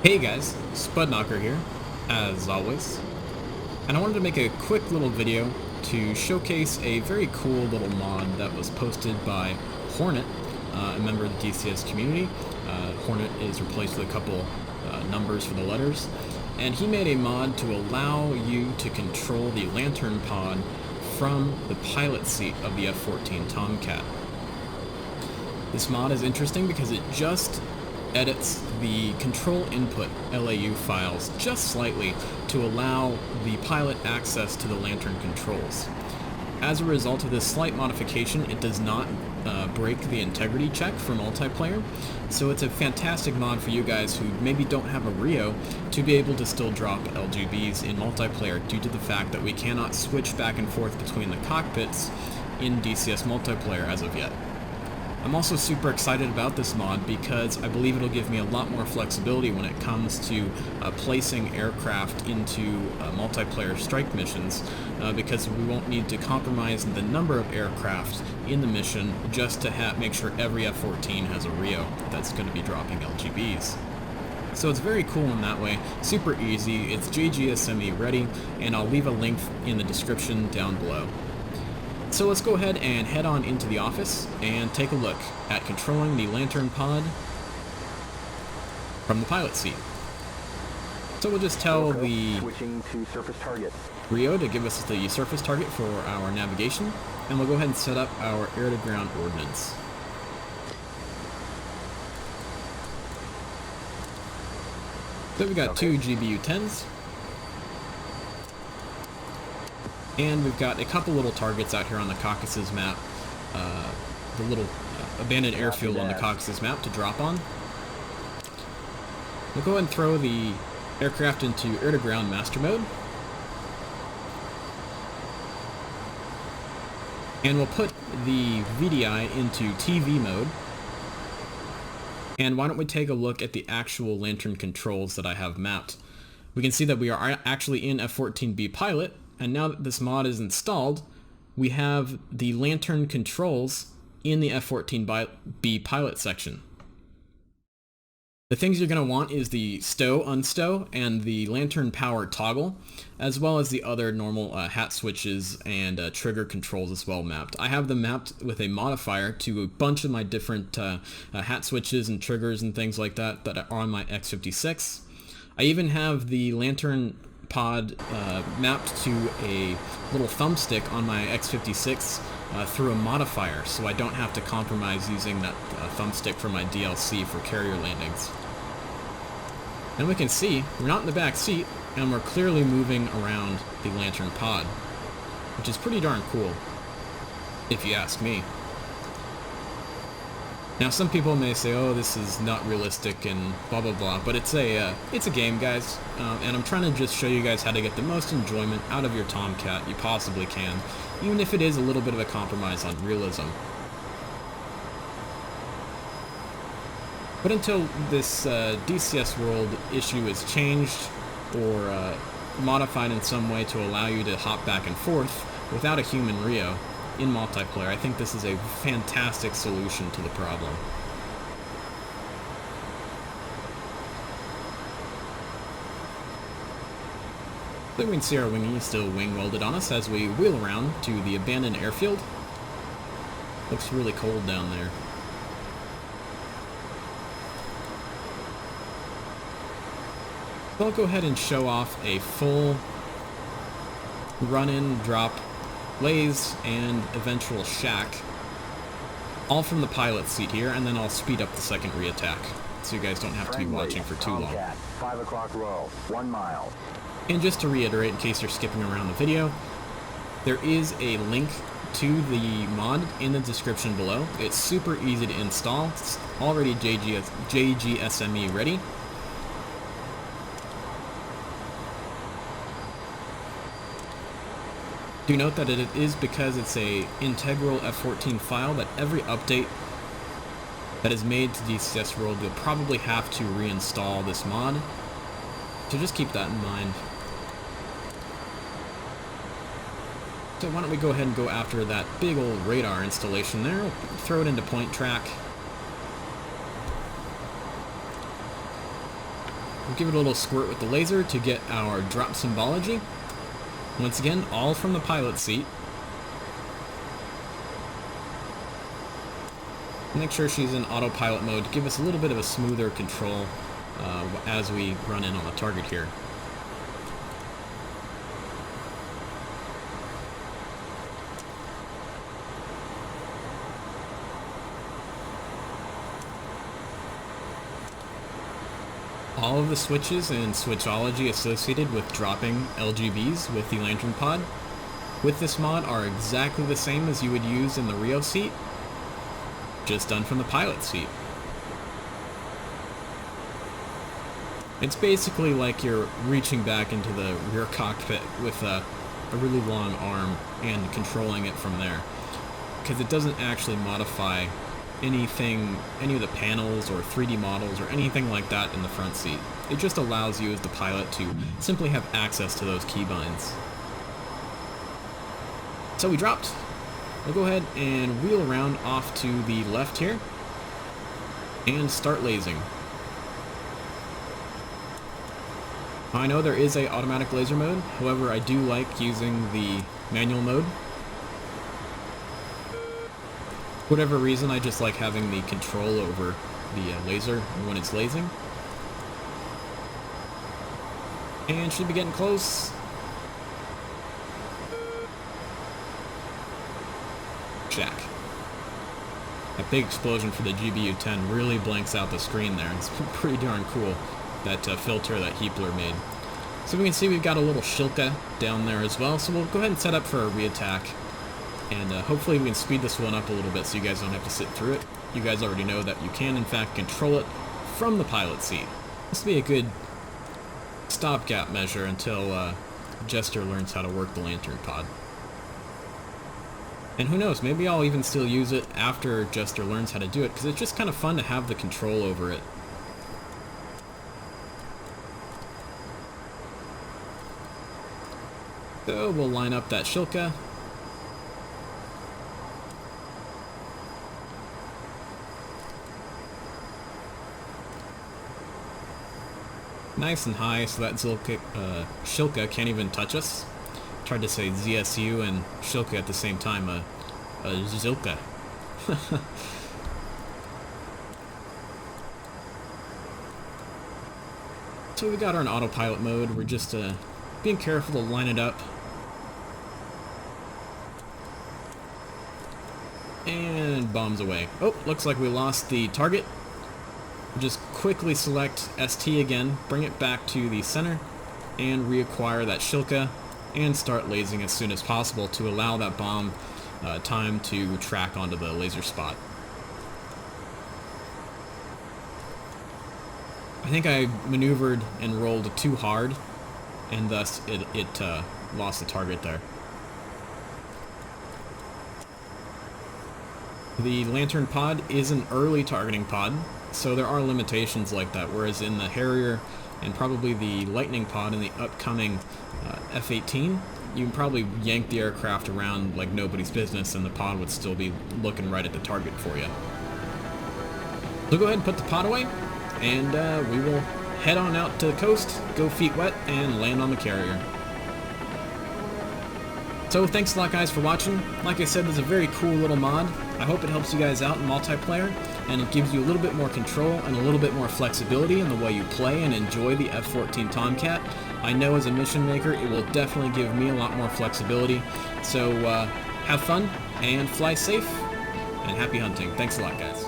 Hey guys, Spudknocker here, as always, and I wanted to make a quick little video to showcase a very cool little mod that was posted by Hornet, a member of the DCS community. Hornet is replaced with a couple numbers for the letters, and he made a mod to allow you to control the lantern pod from the pilot seat of the F-14 Tomcat. This mod is interesting because it just edits the control input LAU files just slightly to allow the pilot access to the lantern controls. As a result of this slight modification, it does not break the integrity check for multiplayer, so it's a fantastic mod for you guys who maybe don't have a RIO to be able to still drop LGBs in multiplayer due to the fact that we cannot switch back and forth between the cockpits in DCS multiplayer as of yet. I'm also super excited about this mod because I believe it'll give me a lot more flexibility when it comes to placing aircraft into multiplayer strike missions because we won't need to compromise the number of aircraft in the mission just to make sure every F-14 has a RIO that's going to be dropping LGBs. So it's very cool in that way, super easy, it's JGSME ready, and I'll leave a link in the description down below. So let's go ahead and head on into the office and take a look at controlling the lantern pod from the pilot seat. So we'll just tell the RIO to give us the surface target for our navigation, and we'll go ahead and set up our air-to-ground ordnance. So we've got two GBU-10s. And we've got a couple little targets out here on the Caucasus map, the little abandoned airfield on the Caucasus map to drop on. We'll go ahead and throw the aircraft into air-to-ground master mode. And we'll put the VDI into TV mode. And why don't we take a look at the actual lantern controls that I have mapped. We can see that we are actually in F-14B pilot. And now that this mod is installed, we have the lantern controls in the F-14B pilot section. The things you're going to want is the stow, unstow, and the lantern power toggle, as well as the other normal hat switches and trigger controls as well mapped. I have them mapped with a modifier to a bunch of my different hat switches and triggers and things like that that are on my X56. I even have the lantern pod mapped to a little thumbstick on my X56 through a modifier, so I don't have to compromise using that thumbstick for my DLC for carrier landings. And we can see we're not in the back seat, and we're clearly moving around the lantern pod, which is pretty darn cool, if you ask me. Now, some people may say, "Oh, this is not realistic," and blah blah blah, but it's a game, guys, and I'm trying to just show you guys how to get the most enjoyment out of your Tomcat you possibly can, even if it is a little bit of a compromise on realism. But until this DCS world issue is changed or modified in some way to allow you to hop back and forth without a human RIO in multiplayer, I think this is a fantastic solution to the problem. Then we can see our wingy still wing welded on us as we wheel around to the abandoned airfield. Looks really cold down there. So I'll go ahead and show off a full run-in, drop, lays, and eventual shack, all from the pilot seat here, and then I'll speed up the second re-attack, so you guys don't have to be watching for too long. 5 o'clock row, 1 mile. And just to reiterate, in case you're skipping around the video, there is a link to the mod in the description below. It's super easy to install. It's already JGSME ready. Do note that it is because it's a integral F-14 file that every update that is made to DCS World, you'll probably have to reinstall this mod. So just keep that in mind. So why don't we go ahead and go after that big old radar installation there. We'll throw it into point track. We'll give it a little squirt with the laser to get our drop symbology. Once again, all from the pilot seat. Make sure she's in autopilot mode to give us a little bit of a smoother control as we run in on the target here. All of the switches and switchology associated with dropping LGBs with the Lantern pod with this mod are exactly the same as you would use in the Rio seat, just done from the pilot seat. It's basically like you're reaching back into the rear cockpit with a really long arm and controlling it from there, because it doesn't actually modify anything, any of the panels or 3D models or anything like that in the front seat. It just allows you as the pilot to simply have access to those keybinds. So we dropped. We'll go ahead and wheel around off to the left here and start lasing. I know there is a automatic laser mode, however I do like using the manual mode. Whatever reason, I just like having the control over the laser when it's lasing. And should be getting close. Jack. That big explosion for the GBU-10 really blanks out the screen there. It's pretty darn cool, that filter that Heapler made. So we can see we've got a little Shilka down there as well, so we'll go ahead and set up for a re-attack. And hopefully we can speed this one up a little bit so you guys don't have to sit through it. You guys already know that you can in fact control it from the pilot seat. This will be a good stopgap measure until Jester learns how to work the Lantern pod. And who knows, maybe I'll even still use it after Jester learns how to do it, because it's just kind of fun to have the control over it. So we'll line up that Shilka. Nice and high so that Shilka can't even touch us. Tried to say ZSU and Shilka at the same time, Zilka. So we got her in autopilot mode. We're just being careful to line it up. And bombs away. Oh, looks like we lost the target. Just quickly select ST again, bring it back to the center, and reacquire that Shilka, and start lasing as soon as possible to allow that bomb time to track onto the laser spot. I think I maneuvered and rolled too hard, and thus it lost the target there. The Lantern pod is an early targeting pod, so there are limitations like that, whereas in the Harrier and probably the Lightning pod in the upcoming F-18, you can probably yank the aircraft around like nobody's business and the pod would still be looking right at the target for you. So go ahead and put the pod away, and we will head on out to the coast, go feet wet, and land on the carrier. So thanks a lot guys for watching. Like I said, this is a very cool little mod. I hope it helps you guys out in multiplayer, and it gives you a little bit more control and a little bit more flexibility in the way you play and enjoy the F-14 Tomcat. I know as a mission maker it will definitely give me a lot more flexibility. So have fun and fly safe and happy hunting. Thanks a lot guys.